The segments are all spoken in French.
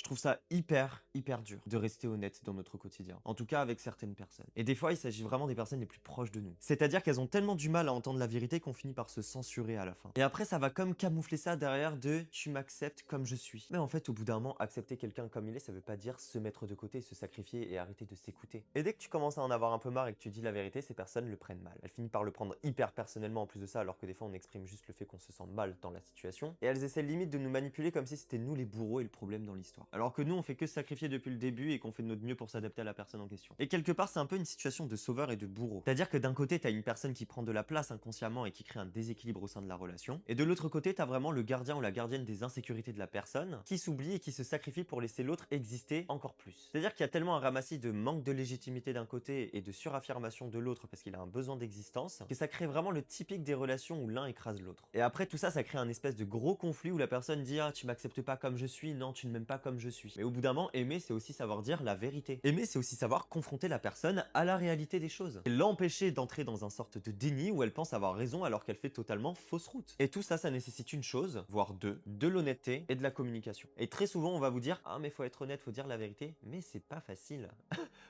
trouve ça hyper dur de rester honnête dans notre quotidien. En tout cas avec certaines personnes. Et des fois, il s'agit vraiment des personnes les plus proches de nous. C'est-à-dire qu'elles ont tellement du mal à entendre la vérité qu'on finit par se censurer à la fin. Et après, ça va comme camoufler ça derrière de tu m'acceptes comme je suis. Mais en fait, au bout d'un moment, accepter quelqu'un comme il est, ça veut pas dire se mettre de côté, se sacrifier et arrêter de s'écouter. Et dès que tu commences à en avoir un peu marre et que tu dis la vérité, ces personnes le prennent mal. Elles finissent par le prendre hyper personnellement en plus de ça, alors que des fois on exprime juste le fait qu'on se sent mal dans la situation. Et elles essaient limite de nous manipuler comme si c'était nous les bourreaux et le problème dans l'histoire. Alors que nous, on fait que se sacrifier depuis le début et qu'on fait de notre mieux pour s'adapter à la personne en question. Et quelque part, c'est un peu une situation de sauveur et de bourreau. C'est-à-dire que d'un côté, t'as une personne qui prend de la place inconsciemment et qui crée un déséquilibre au sein de la relation. Et de l'autre côté, t'as vraiment le gardien ou la gardienne des insécurités de la personne qui s'oublie et qui se sacrifie pour laisser l'autre exister encore plus. C'est-à-dire qu'il y a tellement un ramassis de manque de légitimité d'un côté et de suraffirmation de l'autre parce qu'il a un besoin d'existence que ça crée vraiment le typique des relations où l'un écrase l'autre. Et après tout ça, ça crée un espèce de gros conflit où la personne dit ah tu m'acceptes pas comme je suis, non tu ne m'aimes pas comme je suis. Mais au bout d'un moment, aimer c'est aussi savoir dire la vérité. Aimer c'est aussi savoir confronter la personne à la réalité des choses. Et l'empêcher d'entrer dans un sorte de déni où elle pense avoir raison alors qu'elle fait totalement fausse route. Et tout ça, ça nécessite une chose, voire deux, de l'honnêteté et de la communication. Et très souvent on va vous dire ah mais faut être honnête, faut dire la vérité, mais c'est pas facile.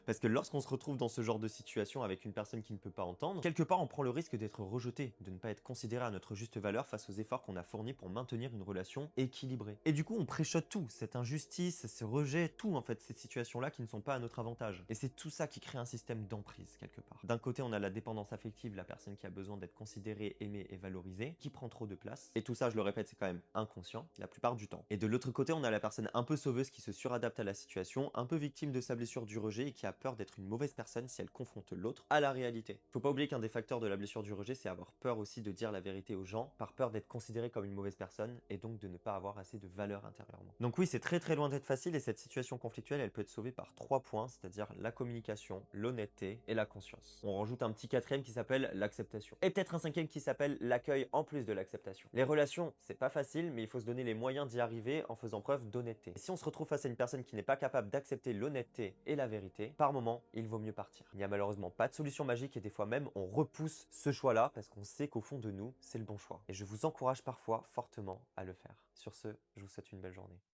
Parce que lorsqu'on se retrouve dans ce genre de situation avec une personne qui ne peut pas entendre, quelque part on prend le risque d'être rejeté, de ne pas être considéré à notre juste valeur face aux efforts qu'on a fournis pour maintenir une relation équilibrée. Et du coup on préchote tout, cette injustice, ce rejet, tout en fait, ces situations-là qui ne sont pas à notre avantage. Et c'est tout ça qui crée un système d'emprise quelque part. D'un côté on a la dépendance affective, la personne qui a besoin d'être considérée, aimée et valorisée, qui prend trop de place. Et tout ça, je le répète, c'est quand même inconscient, la plupart du temps. Et de l'autre côté, on a la personne un peu sauveuse qui se suradapte à la situation, un peu victime de sa blessure du rejet et qui a peur d'être une mauvaise personne si elle confronte l'autre à la réalité. Faut pas oublier qu'un des facteurs de la blessure du rejet, c'est avoir peur aussi de dire la vérité aux gens, par peur d'être considéré comme une mauvaise personne et donc de ne pas avoir assez de valeur intérieurement. Donc oui, c'est très loin d'être facile et cette situation conflictuelle, elle peut être sauvée par 3 points, c'est-à-dire la communication, l'honnêteté et la conscience. On rajoute un petit quatrième qui s'appelle l'acceptation. Et peut-être un cinquième qui s'appelle l'accueil en plus de l'acceptation. Les relations, c'est pas facile, mais il faut se donner les moyens d'y arriver en faisant preuve d'honnêteté. Et si on se retrouve face à une personne qui n'est pas capable d'accepter l'honnêteté et la vérité, par moment, il vaut mieux partir. Il n'y a malheureusement pas de solution magique et des fois même, on repousse ce choix-là parce qu'on sait qu'au fond de nous, c'est le bon choix. Et je vous encourage parfois fortement à le faire. Sur ce, je vous souhaite une belle journée.